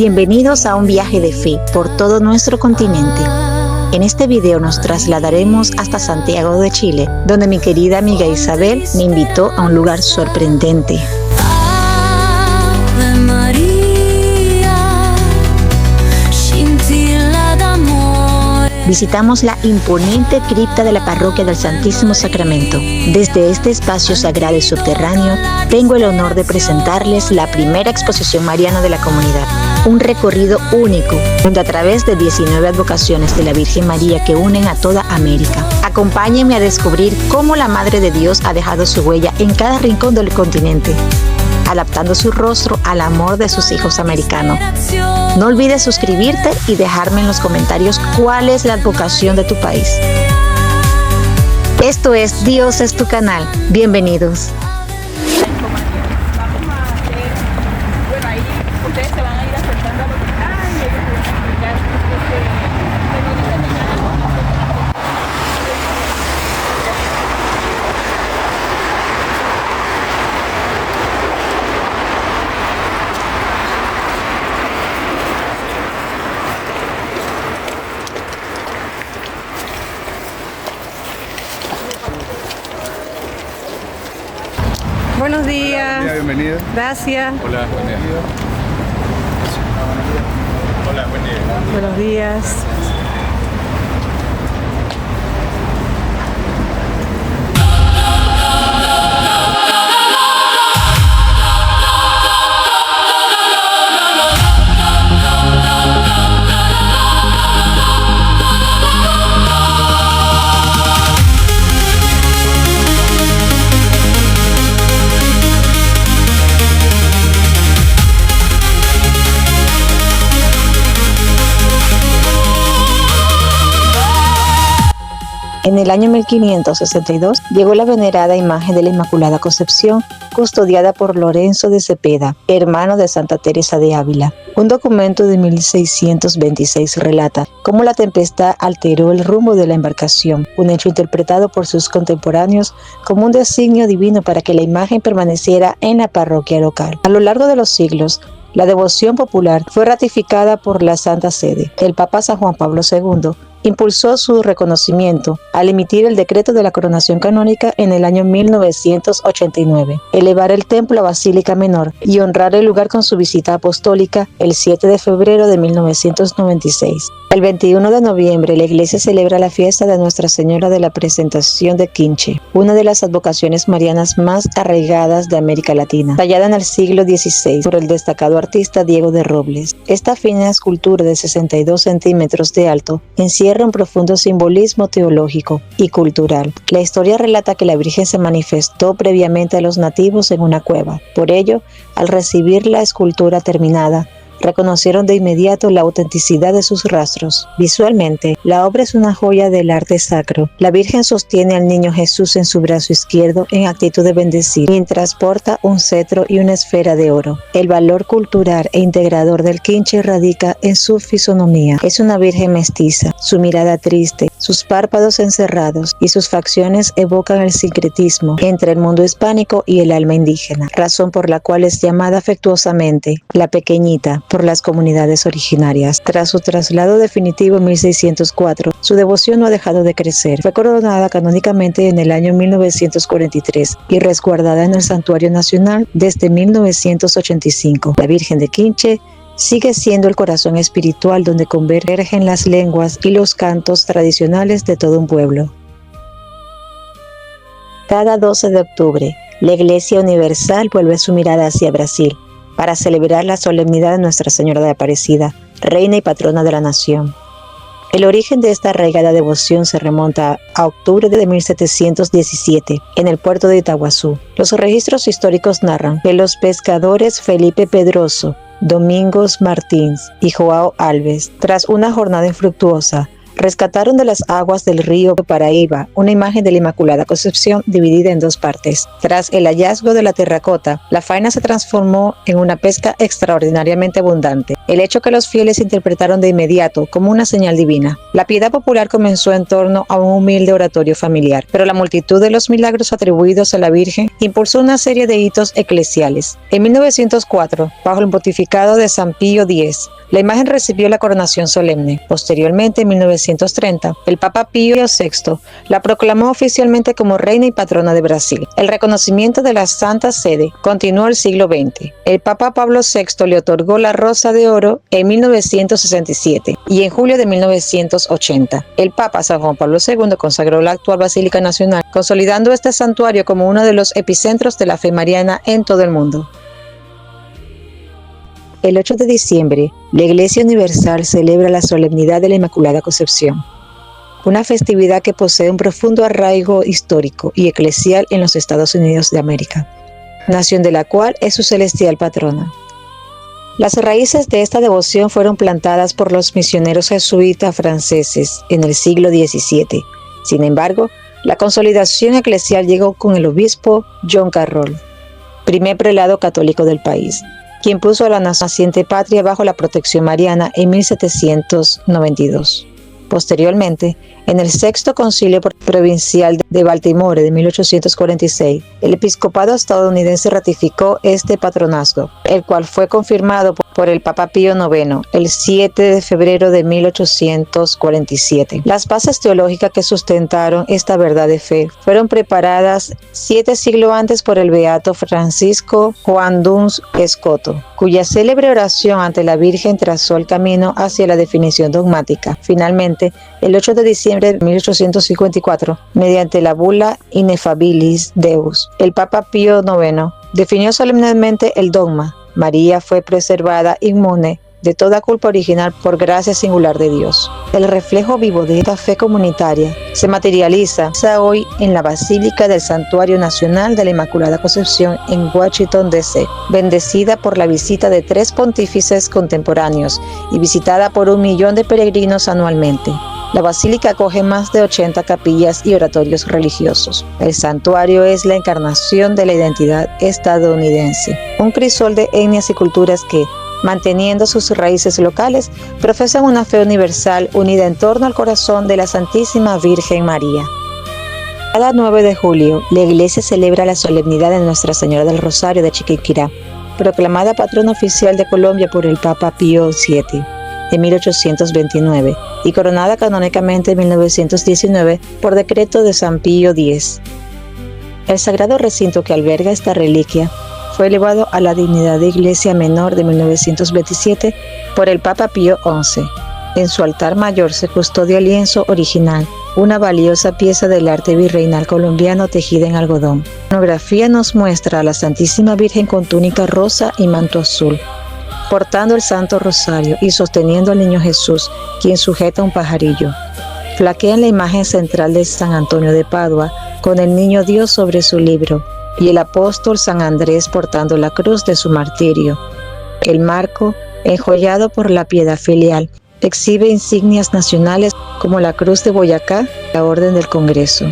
Bienvenidos a un viaje de fe por todo nuestro continente. En este video nos trasladaremos hasta Santiago de Chile, donde mi querida amiga Isabel me invitó a un lugar sorprendente. Visitamos la imponente cripta de la parroquia del Santísimo Sacramento. Desde este espacio sagrado y subterráneo, tengo el honor de presentarles la primera exposición mariana de la comunidad. Un recorrido único, donde a través de 19 advocaciones de la Virgen María que unen a toda América. Acompáñenme a descubrir cómo la Madre de Dios ha dejado su huella en cada rincón del continente, adaptando su rostro al amor de sus hijos americanos. No olvides suscribirte y dejarme en los comentarios cuál es la advocación de tu país. Esto es Dios es tu canal. Bienvenidos. Buenos días. Bienvenido. Gracias. Hola, buen día. Hola, buen día. Buenos días. En el año 1562 llegó la venerada imagen de la Inmaculada Concepción, custodiada por Lorenzo de Cepeda, hermano de Santa Teresa de Ávila. Un documento de 1626 relata cómo la tempestad alteró el rumbo de la embarcación, un hecho interpretado por sus contemporáneos como un designio divino para que la imagen permaneciera en la parroquia local. A lo largo de los siglos, la devoción popular fue ratificada por la Santa Sede. El Papa San Juan Pablo II impulsó su reconocimiento al emitir el decreto de la coronación canónica en el año 1989, elevar el templo a Basílica Menor y honrar el lugar con su visita apostólica el 7 de febrero de 1996. El 21 de noviembre la iglesia celebra la fiesta de Nuestra Señora de la Presentación de Quinche, una de las advocaciones marianas más arraigadas de América Latina, tallada en el siglo XVI por el destacado artista Diego de Robles. Esta fina escultura de 62 centímetros de alto encierra un profundo simbolismo teológico y cultural. La historia relata que la Virgen se manifestó previamente a los nativos en una cueva. Por ello, al recibir la escultura terminada, reconocieron de inmediato la autenticidad de sus rastros. Visualmente, la obra es una joya del arte sacro. La Virgen sostiene al niño Jesús en su brazo izquierdo en actitud de bendecir, mientras porta un cetro y una esfera de oro. El valor cultural e integrador del quinche radica en su fisonomía. Es una Virgen mestiza, su mirada triste, sus párpados encerrados y sus facciones evocan el sincretismo entre el mundo hispánico y el alma indígena, razón por la cual es llamada afectuosamente la pequeñita por las comunidades originarias. Tras su traslado definitivo en 1604, su devoción no ha dejado de crecer. Fue coronada canónicamente en el año 1943 y resguardada en el Santuario Nacional desde 1985. La Virgen de Quinche sigue siendo el corazón espiritual donde convergen las lenguas y los cantos tradicionales de todo un pueblo. Cada 12 de octubre, la Iglesia Universal vuelve su mirada hacia Brasil para celebrar la solemnidad de Nuestra Señora de Aparecida, reina y patrona de la nación. El origen de esta arraigada devoción se remonta a octubre de 1717, en el puerto de Itaguazú. Los registros históricos narran que los pescadores Felipe Pedroso, Domingos Martins y Joao Alves, tras una jornada infructuosa, rescataron de las aguas del río Paraíba una imagen de la Inmaculada Concepción dividida en dos partes. Tras el hallazgo de la terracota, la faena se transformó en una pesca extraordinariamente abundante. el hecho que los fieles interpretaron de inmediato como una señal divina. La piedad popular comenzó en torno a un humilde oratorio familiar, pero la multitud de los milagros atribuidos a la Virgen impulsó una serie de hitos eclesiales. En 1904, bajo el pontificado de San Pío X, la imagen recibió la coronación solemne. Posteriormente, en 1930, el Papa Pío VI la proclamó oficialmente como reina y patrona de Brasil. El reconocimiento de la Santa Sede continuó el siglo XX. El Papa Pablo VI le otorgó la Rosa de Oro en 1967 y en julio de 1980. El Papa San Juan Pablo II consagró la actual Basílica Nacional, consolidando este santuario como uno de los epicentros de la fe mariana en todo el mundo. El 8 de diciembre, la Iglesia Universal celebra la solemnidad de la Inmaculada Concepción, una festividad que posee un profundo arraigo histórico y eclesial en los Estados Unidos de América, nación de la cual es su celestial patrona. Las raíces de esta devoción fueron plantadas por los misioneros jesuitas franceses en el siglo XVII. Sin embargo, la consolidación eclesial llegó con el obispo John Carroll, primer prelado católico del país, quien puso a la naciente patria bajo la protección mariana en 1792. Posteriormente, en el Sexto Concilio Provincial de Baltimore de 1846, el episcopado estadounidense ratificó este patronazgo, el cual fue confirmado por el Papa Pío IX el 7 de febrero de 1847. Las bases teológicas que sustentaron esta verdad de fe fueron preparadas 7 siglos antes por el beato Francisco Juan Duns Escoto, cuya célebre oración ante la Virgen trazó el camino hacia la definición dogmática. Finalmente, el 8 de diciembre de 1854, mediante la bula Ineffabilis Deus, el Papa Pío IX definió solemnemente el dogma: María fue preservada inmune de toda culpa original por gracia singular de Dios. El reflejo vivo de esta fe comunitaria se materializa hoy en la Basílica del Santuario Nacional de la Inmaculada Concepción en Washington, D.C., bendecida por la visita de 3 pontífices contemporáneos y visitada por 1 millón de peregrinos anualmente. La basílica acoge más de 80 capillas y oratorios religiosos. El santuario es la encarnación de la identidad estadounidense, un crisol de etnias y culturas que, manteniendo sus raíces locales, profesan una fe universal unida en torno al corazón de la Santísima Virgen María. Cada 9 de julio, la Iglesia celebra la solemnidad de Nuestra Señora del Rosario de Chiquinquirá, proclamada patrona oficial de Colombia por el Papa Pío VII en 1829 y coronada canónicamente en 1919 por decreto de San Pío X. El sagrado recinto que alberga esta reliquia fue elevado a la dignidad de Iglesia Menor de 1927 por el Papa Pío XI. En su altar mayor se custodia el lienzo original, una valiosa pieza del arte virreinal colombiano tejida en algodón. La iconografía nos muestra a la Santísima Virgen con túnica rosa y manto azul, portando el Santo Rosario y sosteniendo al Niño Jesús, quien sujeta un pajarillo. Flaquean la imagen central de San Antonio de Padua con el Niño Dios sobre su libro y el apóstol San Andrés portando la cruz de su martirio. El marco, enjollado por la piedad filial, exhibe insignias nacionales como la Cruz de Boyacá y la Orden del Congreso.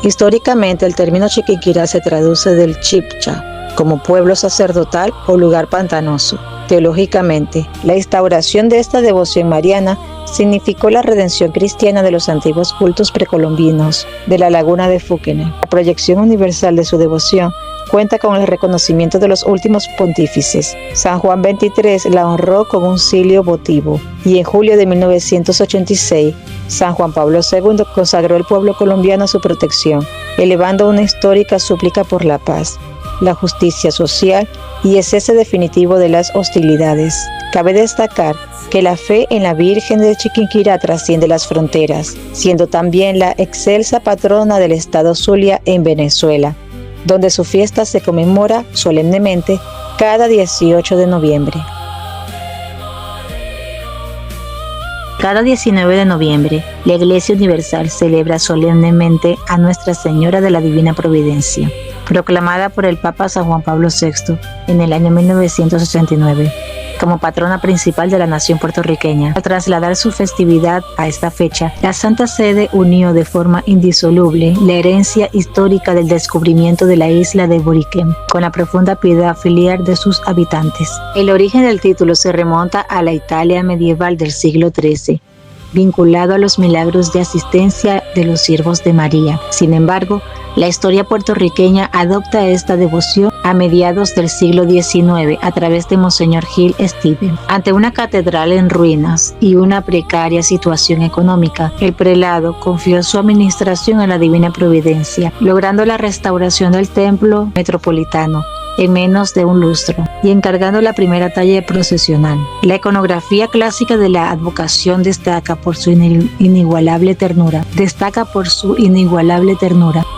Históricamente, el término Chiquinquirá se traduce del Chibcha como pueblo sacerdotal o lugar pantanoso. Teológicamente, la instauración de esta devoción mariana significó la redención cristiana de los antiguos cultos precolombinos de la laguna de Fúquene. La proyección universal de su devoción cuenta con el reconocimiento de los últimos pontífices. San Juan XXIII la honró con un cilio votivo y en julio de 1986 San Juan Pablo II consagró al pueblo colombiano a su protección, elevando una histórica súplica por la paz, la justicia social y el cese definitivo de las hostilidades. Cabe destacar que la fe en la Virgen de Chiquinquirá trasciende las fronteras, siendo también la excelsa patrona del estado Zulia en Venezuela, donde su fiesta se conmemora solemnemente cada 18 de noviembre. Cada 19 de noviembre, la Iglesia Universal celebra solemnemente a Nuestra Señora de la Divina Providencia, proclamada por el Papa San Juan Pablo VI en el año 1989. como patrona principal de la nación puertorriqueña. Al trasladar su festividad a esta fecha, la Santa Sede unió de forma indisoluble la herencia histórica del descubrimiento de la isla de Boriquén con la profunda piedad filial de sus habitantes. El origen del título se remonta a la Italia medieval del siglo XIII, vinculado a los milagros de asistencia de los siervos de María. Sin embargo, la historia puertorriqueña adopta esta devoción a mediados del siglo XIX a través de Monseñor Gil Steven. Ante una catedral en ruinas y una precaria situación económica, el prelado confió su administración a la Divina Providencia, logrando la restauración del templo metropolitano en menos de un lustro y encargando la primera talla procesional. La iconografía clásica de la advocación destaca por su inigualable ternura.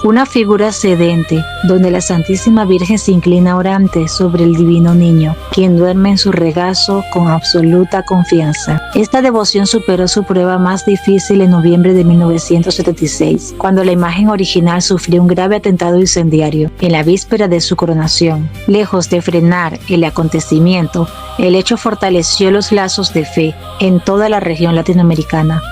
Una figura sedente, donde la Santísima Virgen se inclina orante sobre el divino niño, quien duerme en su regazo con absoluta confianza. Esta devoción superó su prueba más difícil en noviembre de 1976, cuando la imagen original sufrió un grave atentado incendiario en la víspera de su coronación. Lejos de frenar el acontecimiento, el hecho fortaleció los lazos de fe en toda la región latinoamericana,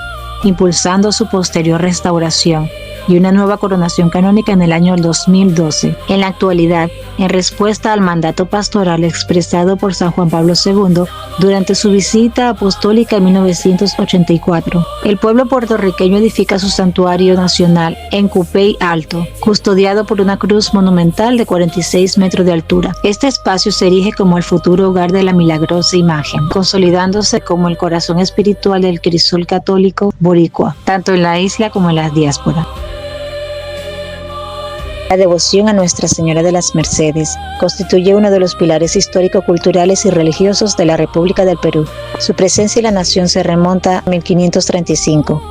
impulsando su posterior restauración y una nueva coronación canónica en el año 2012. En la actualidad, en respuesta al mandato pastoral expresado por San Juan Pablo II durante su visita apostólica en 1984, el pueblo puertorriqueño edifica su santuario nacional en Cupey Alto, custodiado por una cruz monumental de 46 metros de altura. Este espacio se erige como el futuro hogar de la milagrosa imagen, consolidándose como el corazón espiritual del crisol católico boricua, tanto en la isla como en la diáspora. La devoción a Nuestra Señora de las Mercedes constituye uno de los pilares histórico-culturales y religiosos de la República del Perú. Su presencia en la nación se remonta a 1535,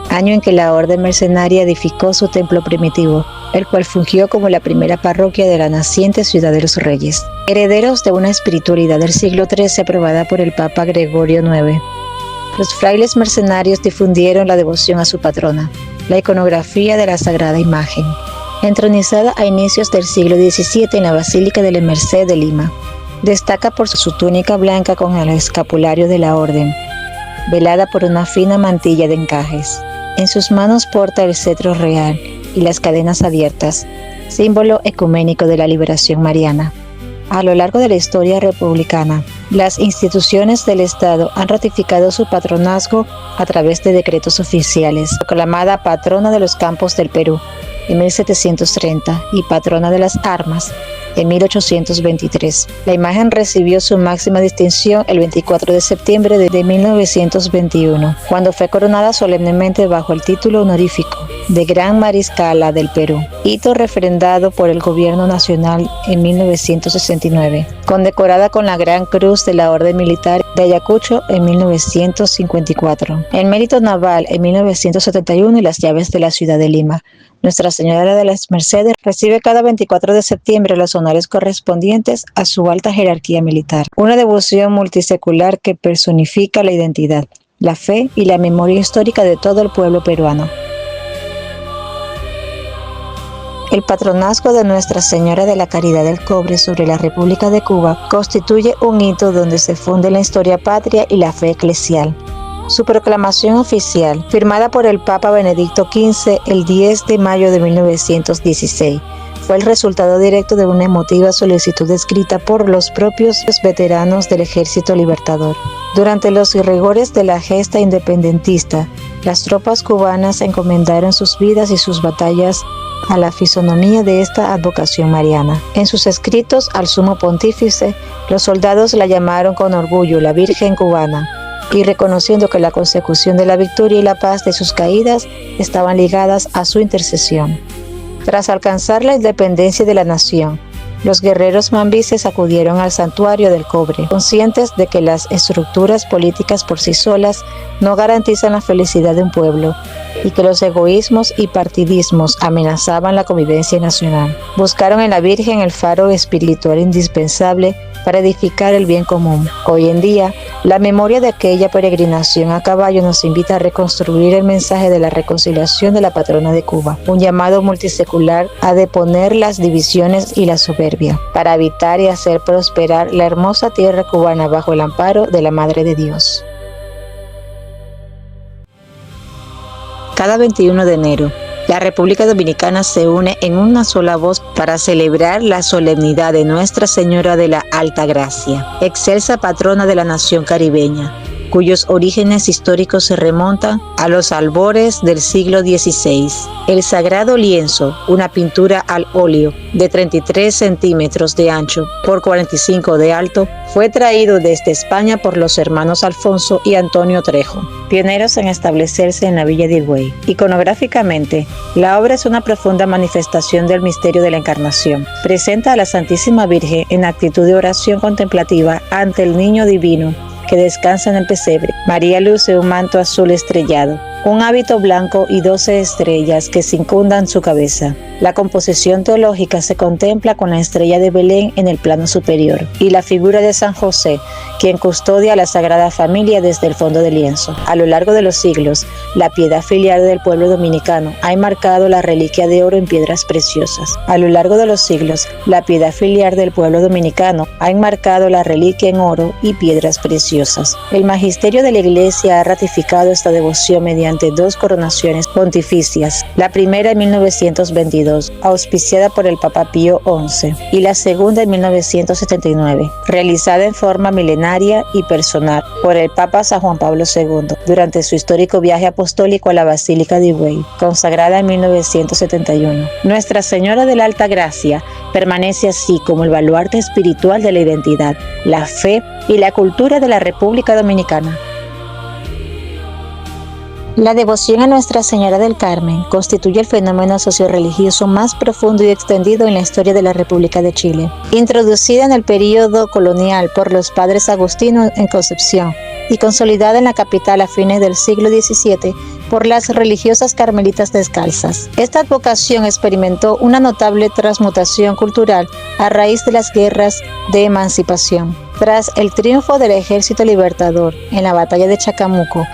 año en que la Orden Mercenaria edificó su templo primitivo, el cual fungió como la primera parroquia de la naciente Ciudad de los Reyes. Herederos de una espiritualidad del siglo XIII aprobada por el Papa Gregorio IX, los frailes mercenarios difundieron la devoción a su patrona, la iconografía de la Sagrada Imagen, entronizada a inicios del siglo XVII en la Basílica de la Merced de Lima. Destaca por su túnica blanca con el escapulario de la orden, velada por una fina mantilla de encajes. En sus manos porta el cetro real y las cadenas abiertas, símbolo ecuménico de la liberación mariana. A lo largo de la historia republicana, las instituciones del Estado han ratificado su patronazgo a través de decretos oficiales, proclamada patrona de los campos del Perú en 1730 y patrona de las armas en 1823. La imagen recibió su máxima distinción el 24 de septiembre de 1921, cuando fue coronada solemnemente bajo el título honorífico de Gran Mariscala del Perú, hito refrendado por el Gobierno Nacional en 1969, condecorada con la Gran Cruz de la Orden Militar de Ayacucho en 1954, el Mérito Naval en 1971 y las llaves de la ciudad de Lima. Nuestra Señora de las Mercedes recibe cada 24 de septiembre los honores correspondientes a su alta jerarquía militar. Una devoción multisecular que personifica la identidad, la fe y la memoria histórica de todo el pueblo peruano. El patronazgo de Nuestra Señora de la Caridad del Cobre sobre la República de Cuba constituye un hito donde se funde la historia patria y la fe eclesial. Su proclamación oficial, firmada por el Papa Benedicto XV el 10 de mayo de 1916, fue el resultado directo de una emotiva solicitud escrita por los propios veteranos del Ejército Libertador. Durante los rigores de la gesta independentista, las tropas cubanas encomendaron sus vidas y sus batallas a la fisonomía de esta advocación mariana. En sus escritos al sumo pontífice, los soldados la llamaron con orgullo la Virgen cubana, y reconociendo que la consecución de la victoria y la paz de sus caídas estaban ligadas a su intercesión. Tras alcanzar la independencia de la nación, los guerreros mambises acudieron al santuario del cobre, conscientes de que las estructuras políticas por sí solas no garantizan la felicidad de un pueblo y que los egoísmos y partidismos amenazaban la convivencia nacional. Buscaron en la Virgen el faro espiritual indispensable para edificar el bien común. Hoy en día, La memoria de aquella peregrinación a caballo nos invita a reconstruir el mensaje de la reconciliación de la patrona de Cuba, un llamado multisecular a deponer las divisiones y la soberbia, para habitar y hacer prosperar la hermosa tierra cubana bajo el amparo de la Madre de Dios. Cada 21 de enero, la República Dominicana se une en una sola voz para celebrar la solemnidad de Nuestra Señora de la Alta Gracia, excelsa patrona de la nación caribeña, cuyos orígenes históricos se remontan a los albores del siglo XVI. El sagrado lienzo, una pintura al óleo de 33 centímetros de ancho por 45 de alto, fue traído desde España por los hermanos Alfonso y Antonio Trejo, pioneros en establecerse en la villa de Higüey. Iconográficamente, la obra es una profunda manifestación del misterio de la Encarnación. Presenta a la Santísima Virgen en actitud de oración contemplativa ante el Niño Divino que descansa en el pesebre. María luce un manto azul estrellado, un hábito blanco y 12 estrellas que circundan su cabeza. La composición teológica se contempla con la estrella de Belén en el plano superior y la figura de San José, quien custodia a la Sagrada Familia desde el fondo del lienzo. A lo largo de los siglos, la piedad filial del pueblo dominicano ha enmarcado la reliquia de oro en piedras preciosas. A lo largo de los siglos, la piedad filial del pueblo dominicano ha enmarcado la reliquia en oro y piedras preciosas. El magisterio de la Iglesia ha ratificado esta devoción mediante 2 coronaciones pontificias, la primera en 1922, auspiciada por el Papa Pío XI, y la segunda en 1979, realizada en forma milenaria y personal por el Papa San Juan Pablo II, durante su histórico viaje apostólico a la Basílica de Higüey, consagrada en 1971. Nuestra Señora de la Alta Gracia permanece así como el baluarte espiritual de la identidad, la fe y la cultura de la República Dominicana. La devoción a Nuestra Señora del Carmen constituye el fenómeno socioreligioso más profundo y extendido en la historia de la República de Chile. Introducida en el período colonial por los padres agustinos en Concepción y consolidada en la capital a fines del siglo XVII por las religiosas carmelitas descalzas. Esta advocación experimentó una notable transmutación cultural a raíz de las guerras de emancipación. Tras el triunfo del Ejército Libertador en la batalla de Chacabuco,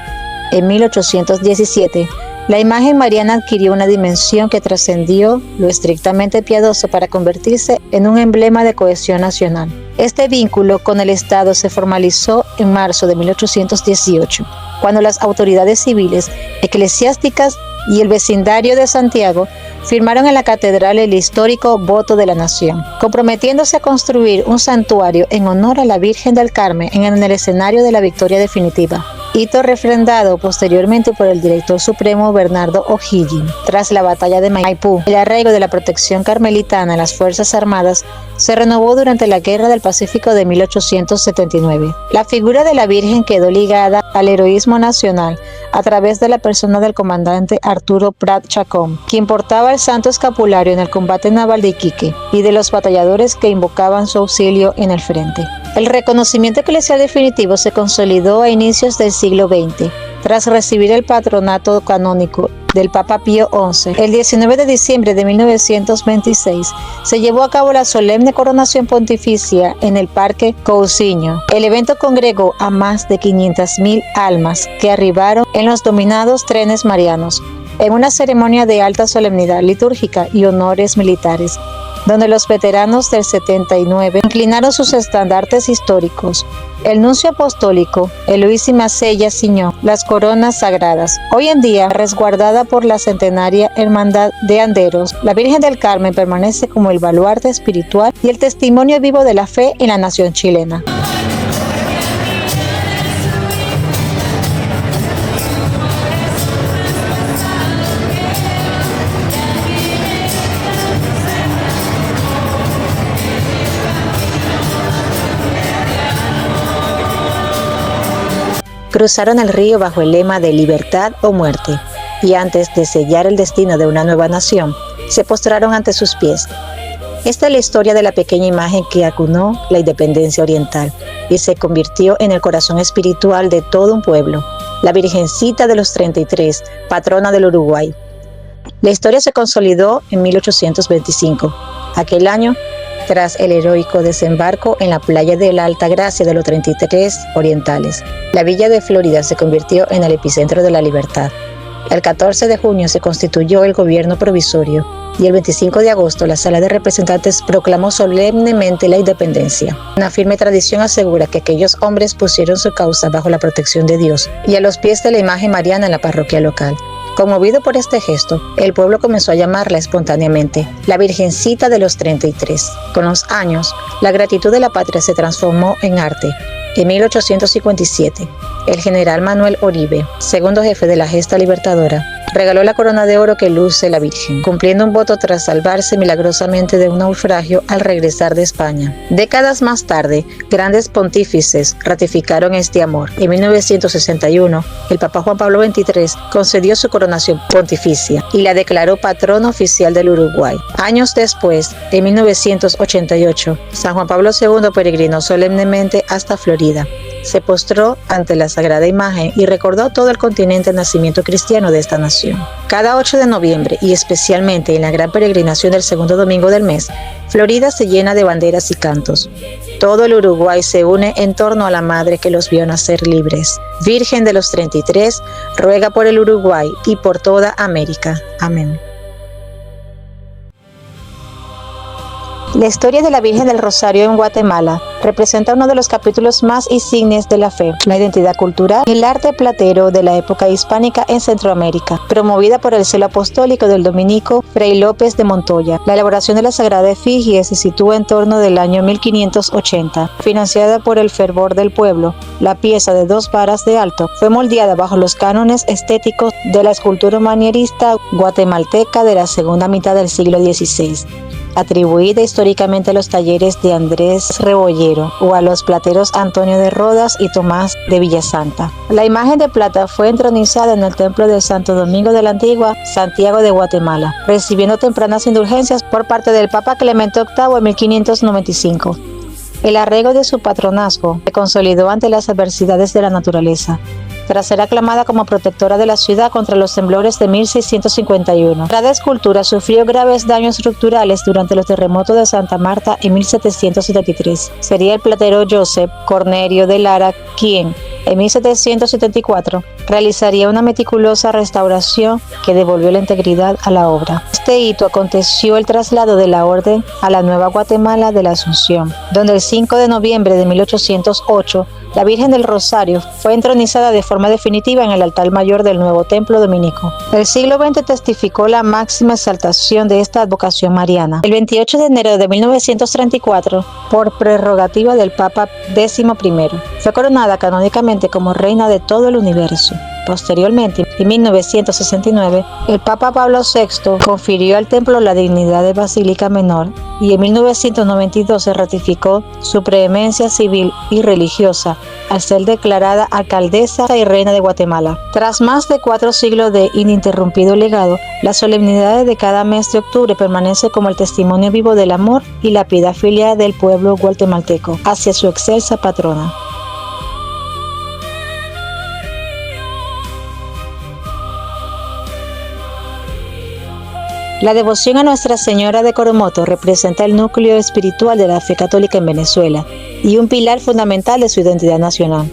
en 1817, la imagen mariana adquirió una dimensión que trascendió lo estrictamente piadoso para convertirse en un emblema de cohesión nacional. Este vínculo con el Estado se formalizó en marzo de 1818, cuando las autoridades civiles, eclesiásticas y el vecindario de Santiago firmaron en la catedral el histórico voto de la nación, comprometiéndose a construir un santuario en honor a la Virgen del Carmen en el escenario de la victoria definitiva, hito refrendado posteriormente por el director supremo Bernardo O'Higgins. Tras la batalla de Maipú, el arraigo de la protección carmelitana en las Fuerzas Armadas se renovó durante la Guerra del Pacífico de 1879. La figura de la Virgen quedó ligada al heroísmo nacional a través de la persona del comandante Arturo Prat Chacón, quien portaba el santo escapulario en el combate naval de Iquique, y de los batalladores que invocaban su auxilio en el frente. El reconocimiento eclesial definitivo se consolidó a inicios del siglo XX, tras recibir el patronato canónico del Papa Pío XI. El 19 de diciembre de 1926 se llevó a cabo la solemne coronación pontificia en el Parque Cousiño. El evento congregó a más de 500.000 almas que arribaron en los dominados trenes marianos, en una ceremonia de alta solemnidad litúrgica y honores militares, donde los veteranos del 79 inclinaron sus estandartes históricos. El nuncio apostólico, Eloís Macella, ciñó las coronas sagradas. Hoy en día, resguardada por la centenaria Hermandad de Anderos, la Virgen del Carmen permanece como el baluarte espiritual y el testimonio vivo de la fe en la nación chilena. Cruzaron el río bajo el lema de libertad o muerte, y antes de sellar el destino de una nueva nación, se postraron ante sus pies. Esta es la historia de la pequeña imagen que acunó la independencia oriental y se convirtió en el corazón espiritual de todo un pueblo, la Virgencita de los 33, patrona del Uruguay. La historia se consolidó en 1825. Aquel año, tras el heroico desembarco en la playa de la Alta Gracia de los 33 orientales. La villa de Florida se convirtió en el epicentro de la libertad. El 14 de junio se constituyó el gobierno provisorio y el 25 de agosto la Sala de Representantes proclamó solemnemente la independencia. Una firme tradición asegura que aquellos hombres pusieron su causa bajo la protección de Dios y a los pies de la imagen mariana en la parroquia local. Conmovido por este gesto, el pueblo comenzó a llamarla espontáneamente la Virgencita de los 33. Con los años, la gratitud de la patria se transformó en arte. En 1857, el general Manuel Oribe, segundo jefe de la gesta libertadora, regaló la corona de oro que luce la Virgen, cumpliendo un voto tras salvarse milagrosamente de un naufragio al regresar de España. Décadas más tarde, grandes pontífices ratificaron este amor. En 1961, el Papa Juan Pablo XXIII concedió su coronación pontificia y la declaró patrona oficial del Uruguay. Años después, en 1988, San Juan Pablo II peregrinó solemnemente hasta Florida. Se postró ante la sagrada imagen y recordó todo el continente el nacimiento cristiano de esta nación. Cada 8 de noviembre y especialmente en la gran peregrinación del segundo domingo del mes, Florida se llena de banderas y cantos. Todo el Uruguay se une en torno a la madre que los vio nacer libres. Virgen de los 33, ruega por el Uruguay y por toda América. Amén. La historia de la Virgen del Rosario en Guatemala representa uno de los capítulos más insignes de la fe, la identidad cultural y el arte platero de la época hispánica en Centroamérica, promovida por el celo apostólico del dominico Fray López de Montoya. La elaboración de la sagrada efigie se sitúa en torno del año 1580. Financiada por el fervor del pueblo, la pieza de 2 varas de alto fue moldeada bajo los cánones estéticos de la escultura manierista guatemalteca de la segunda mitad del siglo XVI. Atribuida históricamente a los talleres de Andrés Rebollero o a los plateros Antonio de Rodas y Tomás de Villasanta. La imagen de plata fue entronizada en el templo del Santo Domingo de la Antigua, Santiago de Guatemala, recibiendo tempranas indulgencias por parte del Papa Clemente VIII en 1595. El arraigo de su patronazgo se consolidó ante las adversidades de la naturaleza, tras ser aclamada como protectora de la ciudad contra los temblores de 1651. Cada escultura sufrió graves daños estructurales durante los terremotos de Santa Marta en 1773. Sería el platero Josep Cornelio de Lara quien, en 1774, realizaría una meticulosa restauración que devolvió la integridad a la obra. Este hito aconteció el traslado de la orden a la Nueva Guatemala de la Asunción, donde el 5 de noviembre de 1808, la Virgen del Rosario fue entronizada de forma definitiva en el altar mayor del nuevo templo dominico. El siglo XX testificó la máxima exaltación de esta advocación mariana. El 28 de enero de 1934, por prerrogativa del Papa XI, fue coronada canónicamente como reina de todo el universo. Posteriormente, en 1969, el Papa Pablo VI confirió al templo la dignidad de Basílica Menor y en 1992 se ratificó su preeminencia civil y religiosa al ser declarada alcaldesa y reina de Guatemala. Tras más de 4 siglos de ininterrumpido legado, las solemnidades de cada mes de octubre permanecen como el testimonio vivo del amor y la piedad filial del pueblo guatemalteco hacia su excelsa patrona. La devoción a Nuestra Señora de Coromoto representa el núcleo espiritual de la fe católica en Venezuela y un pilar fundamental de su identidad nacional,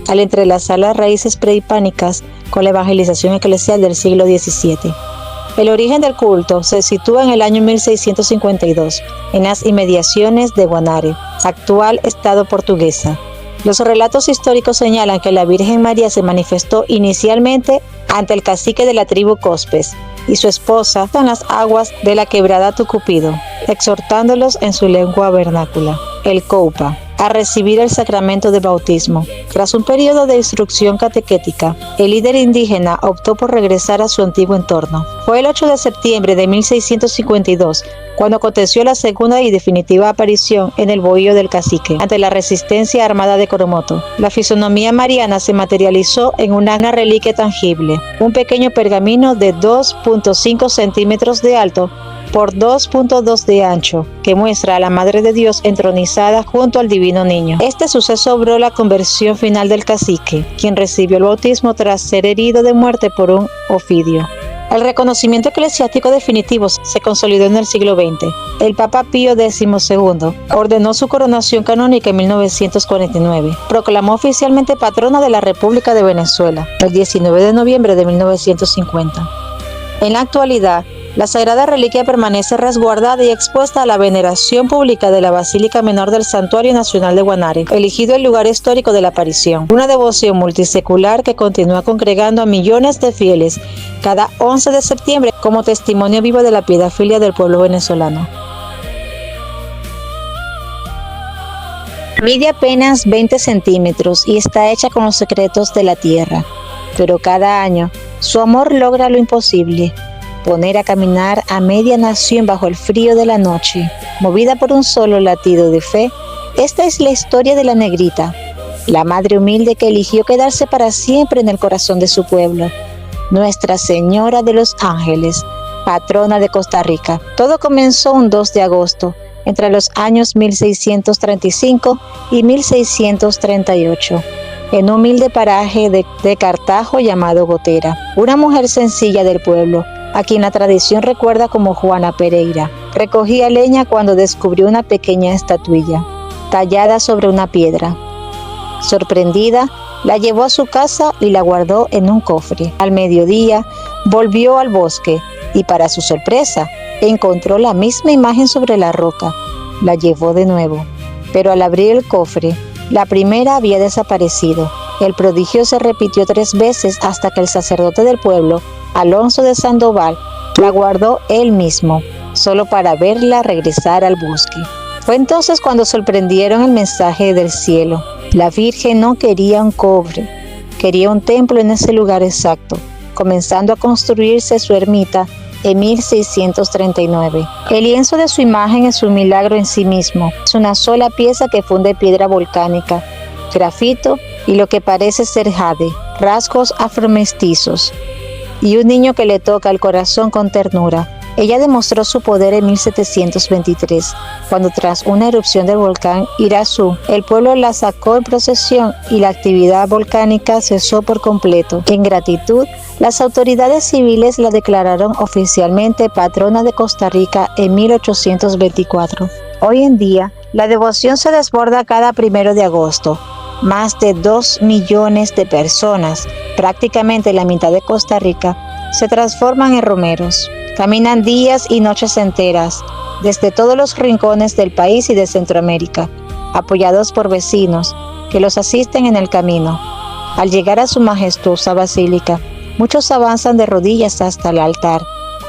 al entrelazar las raíces prehispánicas con la evangelización eclesial del siglo XVII. El origen del culto se sitúa en el año 1652, en las inmediaciones de Guanare, actual estado portuguesa. Los relatos históricos señalan que la Virgen María se manifestó inicialmente ante el cacique de la tribu Cospes y su esposa en las aguas de la quebrada Tucupido, exhortándolos en su lengua vernácula, el Coupa, a recibir el sacramento de bautismo. Tras un periodo de instrucción catequética, el líder indígena optó por regresar a su antiguo entorno. Fue el 8 de septiembre de 1652 cuando aconteció la segunda y definitiva aparición en el bohío del cacique, ante la resistencia armada de Coromoto. La fisonomía mariana se materializó en una reliquia tangible, un pequeño pergamino de 2.5 centímetros de alto por 2.2 de ancho, que muestra a la Madre de Dios entronizada junto al Divino Niño. Este suceso obró la conversión final del cacique, quien recibió el bautismo tras ser herido de muerte por un ofidio. El reconocimiento eclesiástico definitivo se consolidó en el siglo XX. El Papa Pío XII ordenó su coronación canónica en 1949. Proclamó oficialmente patrona de la República de Venezuela el 19 de noviembre de 1950. En la actualidad, la sagrada reliquia permanece resguardada y expuesta a la veneración pública de la Basílica Menor del Santuario Nacional de Guanare, elegido el lugar histórico de la aparición. Una devoción multisecular que continúa congregando a millones de fieles cada 11 de septiembre como testimonio vivo de la piedad filial del pueblo venezolano. Mide apenas 20 centímetros y está hecha con los secretos de la tierra, pero cada año su amor logra lo imposible: poner a caminar a media nación bajo el frío de la noche. Movida por un solo latido de fe, esta es la historia de la negrita, la madre humilde que eligió quedarse para siempre en el corazón de su pueblo. Nuestra Señora de los Ángeles, patrona de Costa Rica. Todo comenzó un 2 de agosto, entre los años 1635 y 1638. En un humilde paraje de Cartago llamado Gotera. Una mujer sencilla del pueblo, a quien la tradición recuerda como Juana Pereira, recogía leña cuando descubrió una pequeña estatuilla, tallada sobre una piedra. Sorprendida, la llevó a su casa y la guardó en un cofre. Al mediodía, volvió al bosque y, para su sorpresa, encontró la misma imagen sobre la roca. La llevó de nuevo, pero al abrir el cofre, la primera había desaparecido. El prodigio se repitió 3 veces hasta que el sacerdote del pueblo, Alonso de Sandoval, la guardó él mismo, solo para verla regresar al bosque. Fue entonces cuando sorprendieron el mensaje del cielo. La Virgen no quería un cofre, quería un templo en ese lugar exacto, comenzando a construirse su ermita en 1639. El lienzo de su imagen es un milagro en sí mismo. Es una sola pieza que funde piedra volcánica, grafito y lo que parece ser jade, rasgos afromestizos, y un niño que le toca el corazón con ternura. Ella demostró su poder en 1723, cuando tras una erupción del volcán Irazú, el pueblo la sacó en procesión y la actividad volcánica cesó por completo. En gratitud, las autoridades civiles la declararon oficialmente patrona de Costa Rica en 1824. Hoy en día, la devoción se desborda cada 1 de agosto. Más de 2 millones de personas, prácticamente la mitad de Costa Rica, se transforman en romeros. Caminan días y noches enteras, desde todos los rincones del país y de Centroamérica, apoyados por vecinos que los asisten en el camino. Al llegar a su majestuosa basílica, muchos avanzan de rodillas hasta el altar,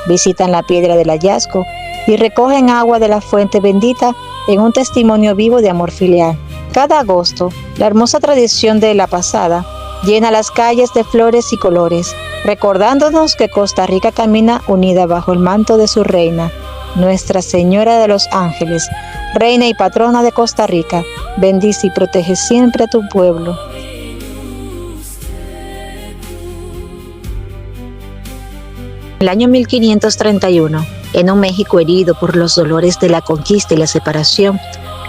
visitan la piedra del hallazgo y recogen agua de la fuente bendita en un testimonio vivo de amor filial. Cada agosto, la hermosa tradición de la pasada llena las calles de flores y colores, recordándonos que Costa Rica camina unida bajo el manto de su reina, Nuestra Señora de los Ángeles, reina y patrona de Costa Rica. Bendice y protege siempre a tu pueblo. El año 1531, en un México herido por los dolores de la conquista y la separación,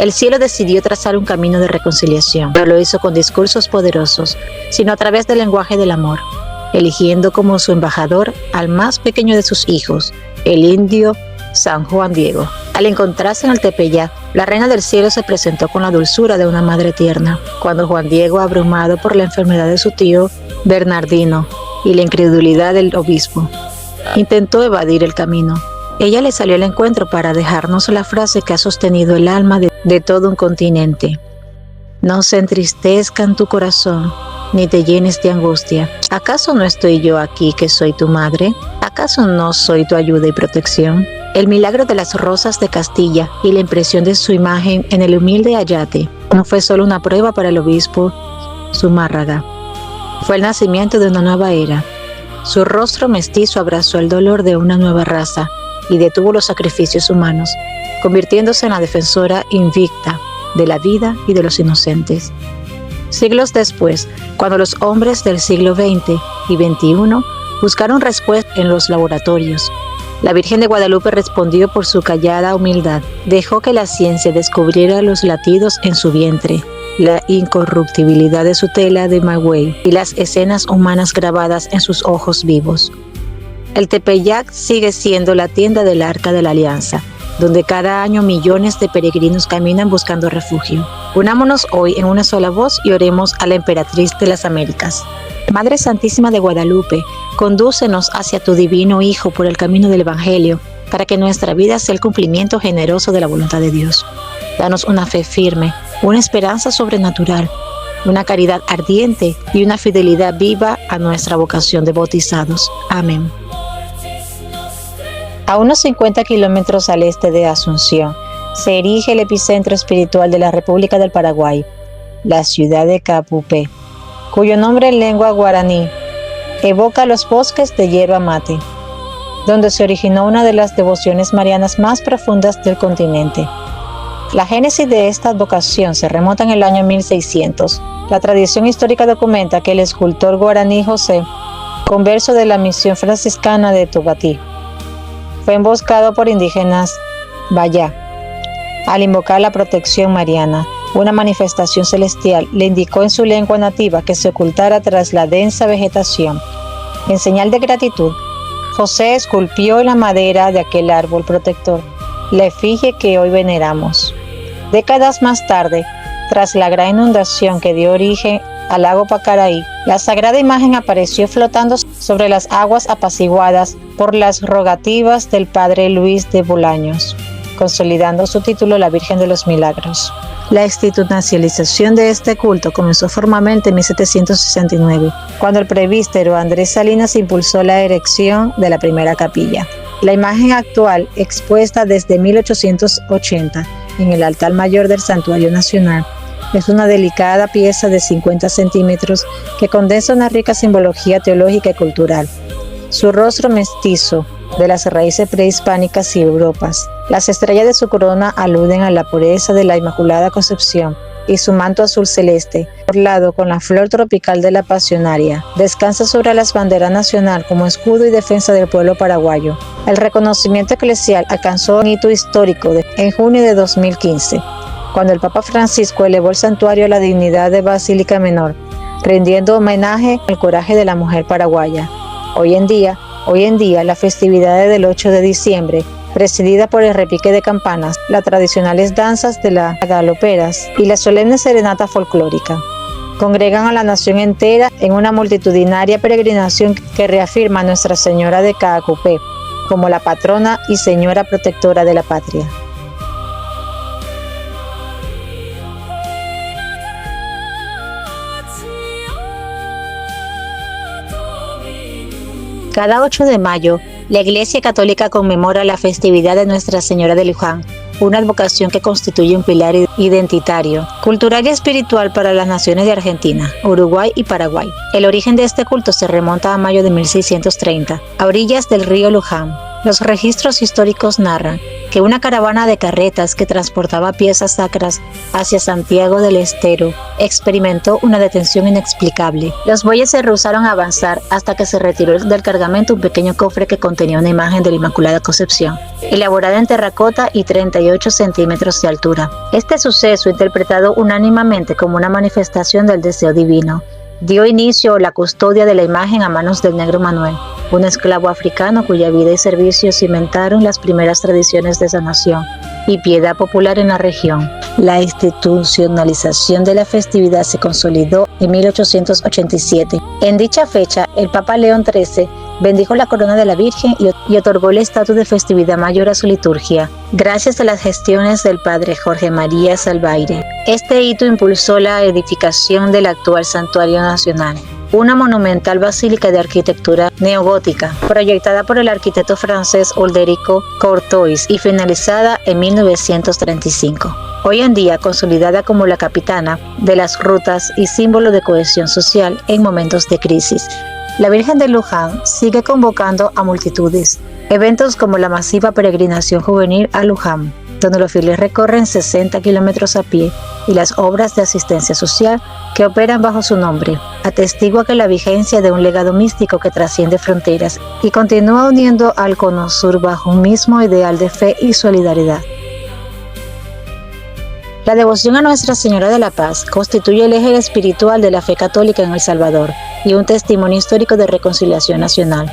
el cielo decidió trazar un camino de reconciliación, pero lo hizo con discursos poderosos, sino a través del lenguaje del amor, eligiendo como su embajador al más pequeño de sus hijos, el indio San Juan Diego. Al encontrarse en el Tepeyac, la reina del cielo se presentó con la dulzura de una madre tierna. Cuando Juan Diego, abrumado por la enfermedad de su tío Bernardino y la incredulidad del obispo, intentó evadir el camino, ella le salió al encuentro para dejarnos la frase que ha sostenido el alma de todo un continente: no se entristezca en tu corazón, ni te llenes de angustia. ¿Acaso no estoy yo aquí que soy tu madre? ¿Acaso no soy tu ayuda y protección? El milagro de las rosas de Castilla y la impresión de su imagen en el humilde ayate no fue solo una prueba para el obispo Zumárraga, fue el nacimiento de una nueva era. Su rostro mestizo abrazó el dolor de una nueva raza y detuvo los sacrificios humanos, convirtiéndose en la defensora invicta de la vida y de los inocentes. Siglos después, cuando los hombres del siglo XX y XXI buscaron respuestas en los laboratorios, la Virgen de Guadalupe respondió por su callada humildad. Dejó que la ciencia descubriera los latidos en su vientre, la incorruptibilidad de su tela de maguey y las escenas humanas grabadas en sus ojos vivos. El Tepeyac sigue siendo la tienda del Arca de la Alianza, donde cada año millones de peregrinos caminan buscando refugio. Unámonos hoy en una sola voz y oremos a la Emperatriz de las Américas. Madre Santísima de Guadalupe, condúcenos hacia tu divino Hijo por el camino del Evangelio, para que nuestra vida sea el cumplimiento generoso de la voluntad de Dios. Danos una fe firme, una esperanza sobrenatural, una caridad ardiente y una fidelidad viva a nuestra vocación de bautizados. Amén. A unos 50 kilómetros al este de Asunción, se erige el epicentro espiritual de la República del Paraguay, la ciudad de Caapupé, cuyo nombre en lengua guaraní evoca los bosques de yerba mate, donde se originó una de las devociones marianas más profundas del continente. La génesis de esta advocación se remonta en el año 1600. La tradición histórica documenta que el escultor guaraní José, converso de la misión franciscana de Tobatí, fue emboscado por indígenas Bayá. Al invocar la protección mariana, una manifestación celestial le indicó en su lengua nativa que se ocultara tras la densa vegetación. En señal de gratitud, José esculpió en la madera de aquel árbol protector la efigie que hoy veneramos. Décadas más tarde, tras la gran inundación que dio origen al lago Pacaraí, la sagrada imagen apareció flotando sobre las aguas apaciguadas por las rogativas del padre Luis de Bolaños, consolidando su título la Virgen de los Milagros. La institucionalización de este culto comenzó formalmente en 1769, cuando el presbítero Andrés Salinas impulsó la erección de la primera capilla. La imagen actual, expuesta desde 1880 en el altar mayor del Santuario Nacional, es una delicada pieza de 50 centímetros que condensa una rica simbología teológica y cultural. Su rostro mestizo, de las raíces prehispánicas y europeas. Las estrellas de su corona aluden a la pureza de la Inmaculada Concepción, y su manto azul celeste, orlado con la flor tropical de la pasionaria, descansa sobre la bandera nacional como escudo y defensa del pueblo paraguayo. El reconocimiento eclesial alcanzó un hito histórico en junio de 2015, cuando el Papa Francisco elevó el santuario a la dignidad de Basílica Menor, rindiendo homenaje al coraje de la mujer paraguaya. Hoy en día, la festividad del 8 de diciembre, presidida por el repique de campanas, las tradicionales danzas de las galoperas y la solemne serenata folclórica, congregan a la nación entera en una multitudinaria peregrinación que reafirma a Nuestra Señora de Caapupé como la patrona y señora protectora de la patria. Cada 8 de mayo, la Iglesia Católica conmemora la festividad de Nuestra Señora de Luján, una advocación que constituye un pilar identitario, cultural y espiritual para las naciones de Argentina, Uruguay y Paraguay. El origen de este culto se remonta a mayo de 1630, a orillas del río Luján. Los registros históricos narran que una caravana de carretas que transportaba piezas sacras hacia Santiago del Estero experimentó una detención inexplicable. Los bueyes se rehusaron a avanzar hasta que se retiró del cargamento un pequeño cofre que contenía una imagen de la Inmaculada Concepción, elaborada en terracota y 38 centímetros de altura. Este suceso, interpretado unánimemente como una manifestación del deseo divino, dio inicio a la custodia de la imagen a manos del negro Manuel, un esclavo africano cuya vida y servicio cimentaron las primeras tradiciones de sanación y piedad popular en la región. La institucionalización de la festividad se consolidó en 1887. En dicha fecha, el Papa León XIII bendijo la corona de la Virgen y otorgó el estatus de festividad mayor a su liturgia, gracias a las gestiones del padre Jorge María Salvaire. Este hito impulsó la edificación del actual Santuario Nacional, una monumental basílica de arquitectura neogótica, proyectada por el arquitecto francés Ulderico Courtois y finalizada en 1935. Hoy en día consolidada como la capitana de las rutas y símbolo de cohesión social en momentos de crisis. La Virgen de Luján sigue convocando a multitudes. Eventos como la masiva peregrinación juvenil a Luján, donde los fieles recorren 60 kilómetros a pie, y las obras de asistencia social que operan bajo su nombre, atestigua que la vigencia de un legado místico que trasciende fronteras y continúa uniendo al Cono Sur bajo un mismo ideal de fe y solidaridad. La devoción a Nuestra Señora de la Paz constituye el eje espiritual de la fe católica en El Salvador y un testimonio histórico de reconciliación nacional.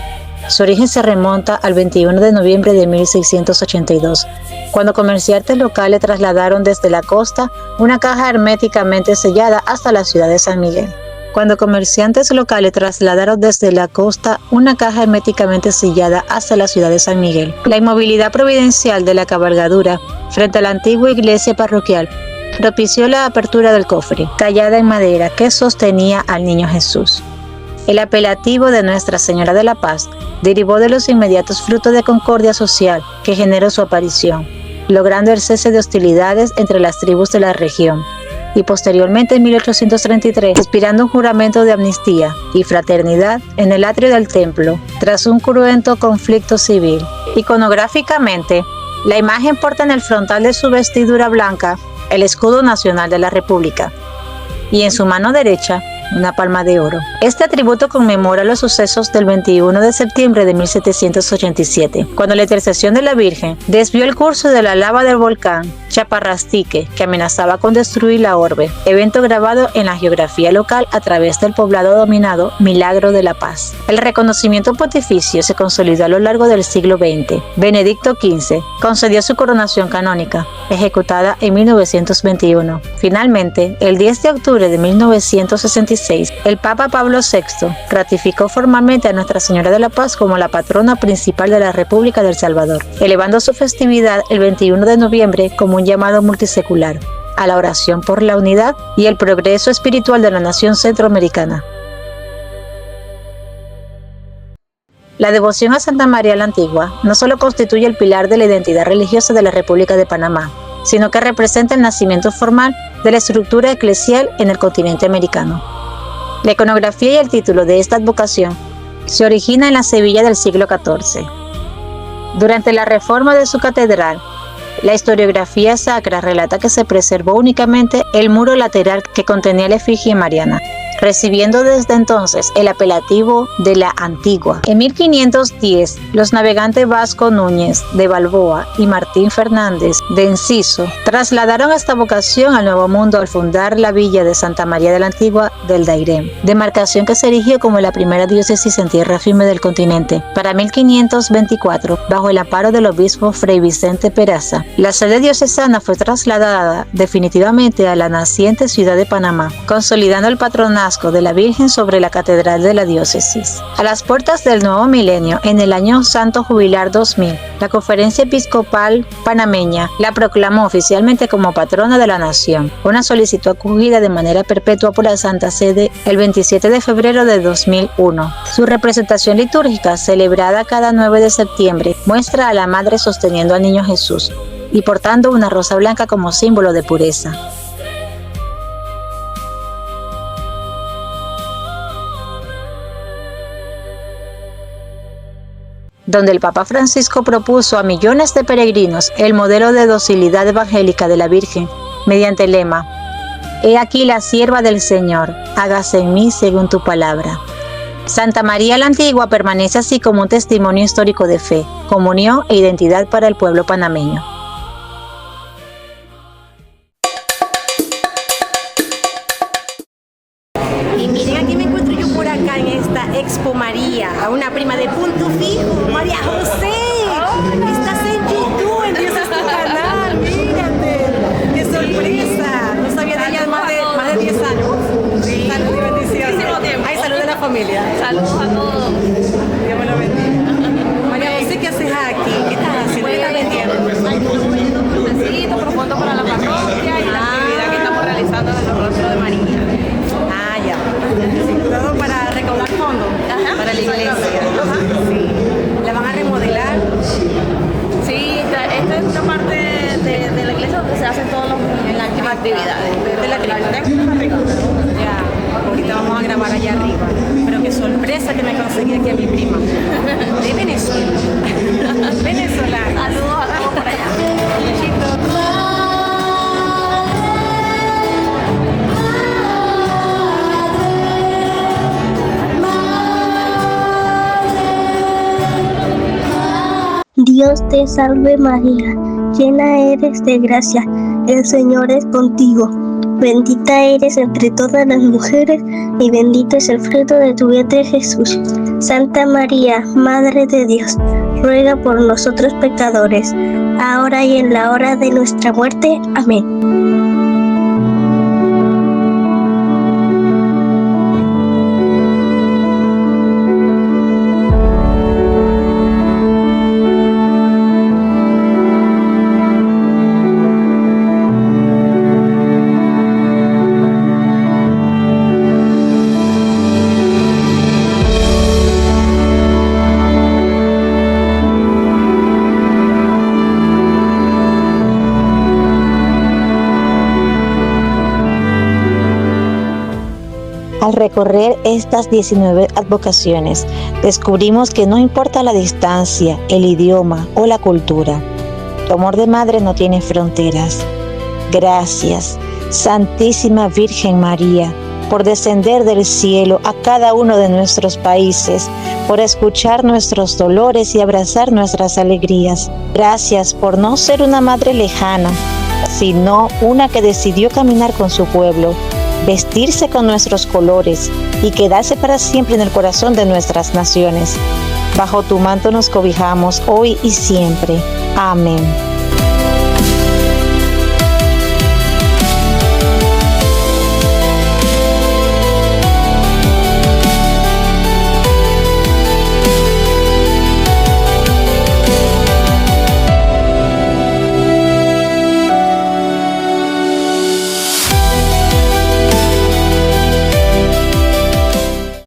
Su origen se remonta al 21 de noviembre de 1682, cuando comerciantes locales trasladaron desde la costa una caja herméticamente sellada hasta la ciudad de San Miguel. Cuando comerciantes locales trasladaron desde la costa una caja herméticamente sellada hasta la ciudad de San Miguel. La inmovilidad providencial de la cabalgadura frente a la antigua iglesia parroquial propició la apertura del cofre, tallada en madera, que sostenía al niño Jesús. El apelativo de Nuestra Señora de la Paz derivó de los inmediatos frutos de concordia social que generó su aparición, logrando el cese de hostilidades entre las tribus de la región, y posteriormente en 1833, inspirando un juramento de amnistía y fraternidad en el atrio del templo, tras un cruento conflicto civil. Iconográficamente, la imagen porta en el frontal de su vestidura blanca el escudo nacional de la República, y en su mano derecha una palma de oro. Este atributo conmemora los sucesos del 21 de septiembre de 1787, cuando la intercesión de la Virgen desvió el curso de la lava del volcán Chaparrastique, que amenazaba con destruir la orbe, evento grabado en la geografía local a través del poblado dominado Milagro de la Paz. El reconocimiento pontificio se consolidó a lo largo del siglo XX. Benedicto XV concedió su coronación canónica, ejecutada en 1921. Finalmente, el 10 de octubre de 1966, el Papa Pablo VI ratificó formalmente a Nuestra Señora de la Paz como la patrona principal de la República de El Salvador, elevando su festividad el 21 de noviembre como un llamado multisecular a la oración por la unidad y el progreso espiritual de la nación centroamericana. La devoción a Santa María la Antigua no solo constituye el pilar de la identidad religiosa de la República de Panamá, sino que representa el nacimiento formal de la estructura eclesial en el continente americano. La iconografía y el título de esta advocación se origina en la Sevilla del siglo XIV. Durante la reforma de su catedral, la historiografía sacra relata que se preservó únicamente el muro lateral que contenía la efigie mariana, recibiendo desde entonces el apelativo de la Antigua. En 1510, los navegantes Vasco Núñez de Balboa y Martín Fernández de Enciso trasladaron esta vocación al Nuevo Mundo al fundar la villa de Santa María de la Antigua del Dairén, demarcación que se erigió como la primera diócesis en tierra firme del continente. Para 1524, bajo el amparo del obispo Fray Vicente Peraza, la sede diocesana fue trasladada definitivamente a la naciente ciudad de Panamá, consolidando el patronazgo de la Virgen sobre la catedral de la diócesis. A las puertas del nuevo milenio, en el año Santo Jubilar 2000, la Conferencia Episcopal Panameña la proclamó oficialmente como patrona de la nación, una solicitud acogida de manera perpetua por la Santa Sede el 27 de febrero de 2001. Su representación litúrgica, celebrada cada 9 de septiembre, muestra a la Madre sosteniendo al Niño Jesús y portando una rosa blanca como símbolo de pureza. Donde el Papa Francisco propuso a millones de peregrinos el modelo de docilidad evangélica de la Virgen, mediante el lema: «He aquí la sierva del Señor, hágase en mí según tu palabra». Santa María la Antigua permanece así como un testimonio histórico de fe, comunión e identidad para el pueblo panameño. Y miren, aquí me encuentro yo por acá en esta Expo María, a una prima de Punto Fijo, María José. Estás en YouTube, en Dios es tu canal, mírate. ¡Qué sorpresa! No sabía de ella más de 10 años. Sí. Salud y bendiciones. Muchísimo tiempo. Ay, salud de la familia. Saludos a todos. Dios me lo bendiga. María José, ¿qué haces aquí? ¿Qué estás haciendo? ¿Qué estás vendiendo? Estamos vendiendo crucecitos, profundo para la parroquia y la actividad que estamos realizando en el rostro de María. Ah, ya. Todo para recaudar fondos. Ajá. Para la iglesia. Ajá. Sí. ¿La van a remodelar? Sí, esta es una parte de la iglesia donde se hacen todas las actividades. De la cripta. Ya. Ahorita vamos a grabar allá arriba. Pero qué sorpresa que me conseguí aquí a mi prima. De Venezuela. Venezolana. Saludos a todos por allá. Dios te salve María, llena eres de gracia, el Señor es contigo. Bendita eres entre todas las mujeres, y bendito es el fruto de tu vientre, Jesús. Santa María, Madre de Dios, ruega por nosotros pecadores, ahora y en la hora de nuestra muerte. Amén. Al recorrer estas 19 advocaciones, descubrimos que no importa la distancia, el idioma o la cultura, tu amor de madre no tiene fronteras. Gracias, Santísima Virgen María, por descender del cielo a cada uno de nuestros países, por escuchar nuestros dolores y abrazar nuestras alegrías. Gracias por no ser una madre lejana, sino una que decidió caminar con su pueblo, vestirse con nuestros colores y quedarse para siempre en el corazón de nuestras naciones. Bajo tu manto nos cobijamos hoy y siempre. Amén.